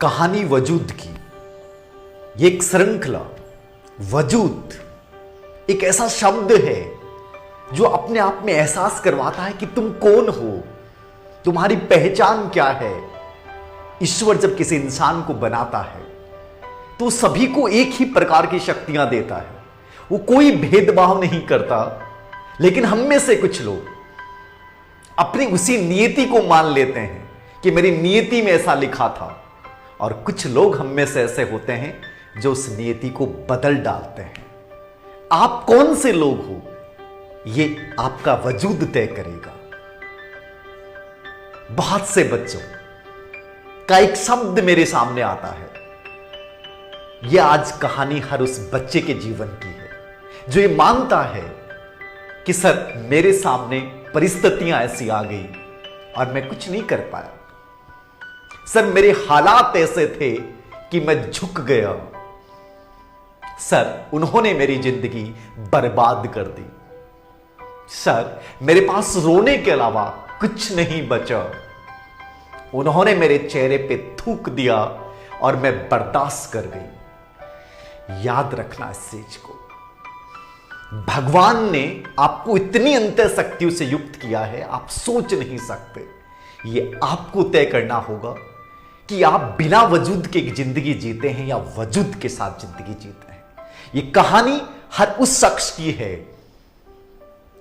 कहानी वजूद की। ये एक श्रृंखला। वजूद एक ऐसा शब्द है जो अपने आप में एहसास करवाता है कि तुम कौन हो, तुम्हारी पहचान क्या है। ईश्वर जब किसी इंसान को बनाता है तो सभी को एक ही प्रकार की शक्तियां देता है। वो कोई भेदभाव नहीं करता। लेकिन हम में से कुछ लोग अपनी उसी नियति को मान लेते हैं कि मेरी नियति में ऐसा लिखा था, और कुछ लोग हम में से ऐसे होते हैं जो उस नियति को बदल डालते हैं। आप कौन से लोग हो, ये आपका वजूद तय करेगा। बहुत से बच्चों का एक शब्द मेरे सामने आता है। यह आज कहानी हर उस बच्चे के जीवन की है जो ये मानता है कि सर मेरे सामने परिस्थितियां ऐसी आ गई और मैं कुछ नहीं कर पाया। सर मेरे हालात ऐसे थे कि मैं झुक गया। सर उन्होंने मेरी जिंदगी बर्बाद कर दी। सर मेरे पास रोने के अलावा कुछ नहीं बचा। उन्होंने मेरे चेहरे पे थूक दिया और मैं बर्दाश्त कर गई। याद रखना इस चीज को। भगवान ने आपको इतनी अंतर शक्तियों से युक्त किया है, आप सोच नहीं सकते। ये आपको तय करना होगा कि आप बिना वजूद के जिंदगी जीते हैं या वजूद के साथ जिंदगी जीते हैं। ये कहानी हर उस शख्स की है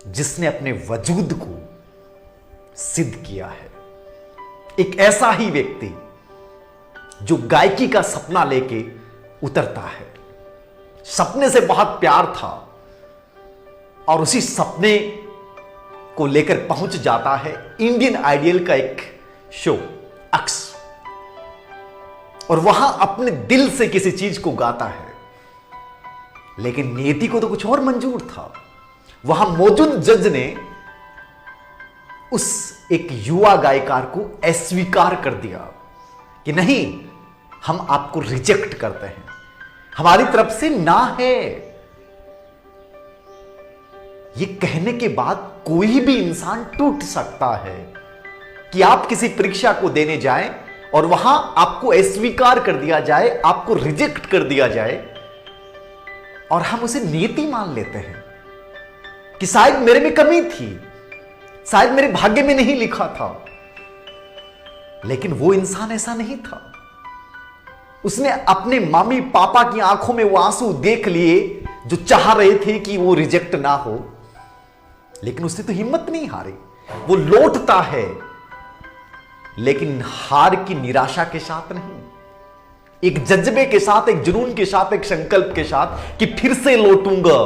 जिसने अपने वजूद को सिद्ध किया है। एक ऐसा ही व्यक्ति जो गायकी का सपना लेके उतरता है, सपने से बहुत प्यार था और उसी सपने को लेकर पहुंच जाता है इंडियन आइडियल का एक शो अक्स, और वहां अपने दिल से किसी चीज को गाता है। लेकिन नियति को तो कुछ और मंजूर था। वहां मौजूद जज ने उस एक युवा गायकार को अस्वीकार कर दिया कि नहीं, हम आपको रिजेक्ट करते हैं, हमारी तरफ से ना है। ये कहने के बाद कोई भी इंसान टूट सकता है कि आप किसी परीक्षा को देने जाएं और वहां आपको अस्वीकार कर दिया जाए, आपको रिजेक्ट कर दिया जाए, और हम उसे नियति मान लेते हैं कि शायद मेरे में कमी थी, शायद मेरे भाग्य में नहीं लिखा था। लेकिन वो इंसान ऐसा नहीं था। उसने अपने मम्मी पापा की आंखों में वो आंसू देख लिए जो चाह रहे थे कि वो रिजेक्ट ना हो, लेकिन उसने तो हिम्मत नहीं हारी। वो लौटता है, लेकिन हार की निराशा के साथ नहीं, एक जज्बे के साथ, एक जुनून के साथ, एक संकल्प के साथ कि फिर से लौटूंगा।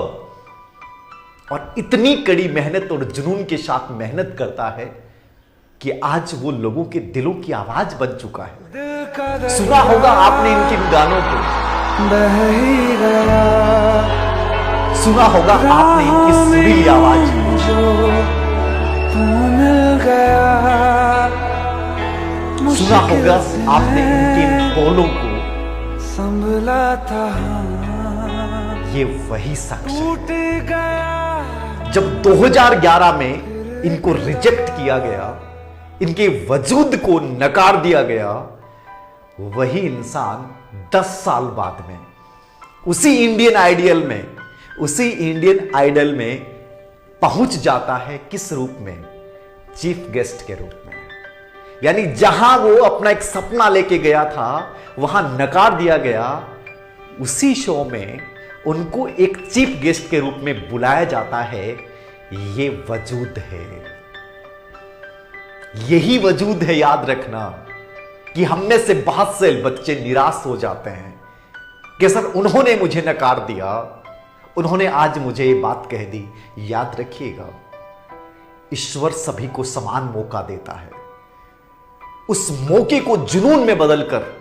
और इतनी कड़ी मेहनत और जुनून के साथ मेहनत करता है कि आज वो लोगों के दिलों की आवाज बन चुका है। सुना होगा आपने इनके गानों को, सुना होगा आपने इनकी सुरीली आवाज, सुना होगा आपने इनके बोलों को। संभला था ये वही शख्स है जब 2011 में इनको रिजेक्ट किया गया, इनके वजूद को नकार दिया गया। वही इंसान 10 साल बाद में उसी इंडियन आइडल में पहुंच जाता है। किस रूप में? चीफ गेस्ट के रूप में। यानी जहां वो अपना एक सपना लेके गया था वहां नकार दिया गया, उसी शो में उनको एक चीफ गेस्ट के रूप में बुलाया जाता है। ये वजूद है, यही वजूद है। याद रखना कि हम में से बहुत से बच्चे निराश हो जाते हैं कि सर उन्होंने मुझे नकार दिया, उन्होंने आज मुझे ये बात कह दी। याद रखिएगा, ईश्वर सभी को समान मौका देता है। उस मौके को जुनून में बदलकर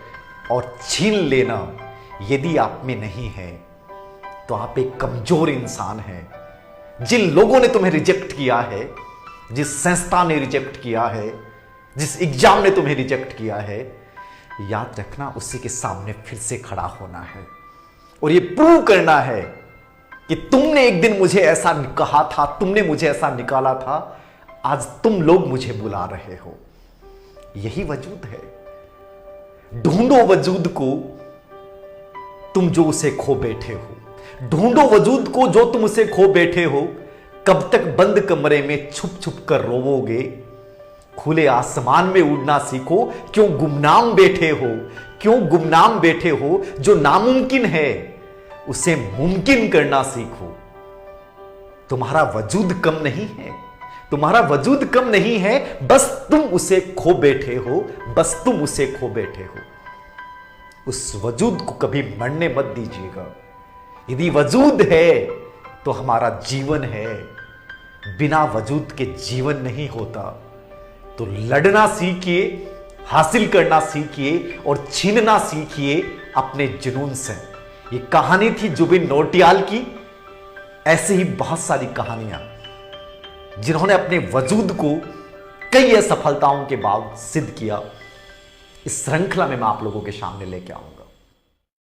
और छीन लेना यदि आप में नहीं है तो आप एक कमजोर इंसान हैं। जिन लोगों ने तुम्हें रिजेक्ट किया है, जिस संस्था ने रिजेक्ट किया है, जिस एग्जाम ने तुम्हें रिजेक्ट किया है, याद रखना उसी के सामने फिर से खड़ा होना है और यह प्रूव करना है कि तुमने एक दिन मुझे ऐसा कहा था, तुमने मुझे ऐसा निकाला था, आज तुम लोग मुझे बुला रहे हो। यही वजूद है। ढूंढो वजूद को तुम जो उसे खो बैठे हो, ढूंढो वजूद को जो तुम उसे खो बैठे हो। कब तक बंद कमरे में छुप छुप कर रोवोगे? खुले आसमान में उड़ना सीखो, क्यों गुमनाम बैठे हो? क्यों गुमनाम बैठे हो? जो नामुमकिन है उसे मुमकिन करना सीखो। तुम्हारा वजूद कम नहीं है, तुम्हारा वजूद कम नहीं है, बस तुम उसे खो बैठे हो, बस तुम उसे खो बैठे हो। उस वजूद को कभी मरने मत दीजिएगा। यदि वजूद है तो हमारा जीवन है, बिना वजूद के जीवन नहीं होता। तो लड़ना सीखिए, हासिल करना सीखिए और छीनना सीखिए अपने जुनून से। ये कहानी थी जुबिन नौटियाल की। ऐसे ही बहुत सारी कहानियां जिन्होंने अपने वजूद को कई असफलताओं के बाद सिद्ध किया, इस श्रृंखला में मैं आप लोगों के सामने लेके आऊंगा।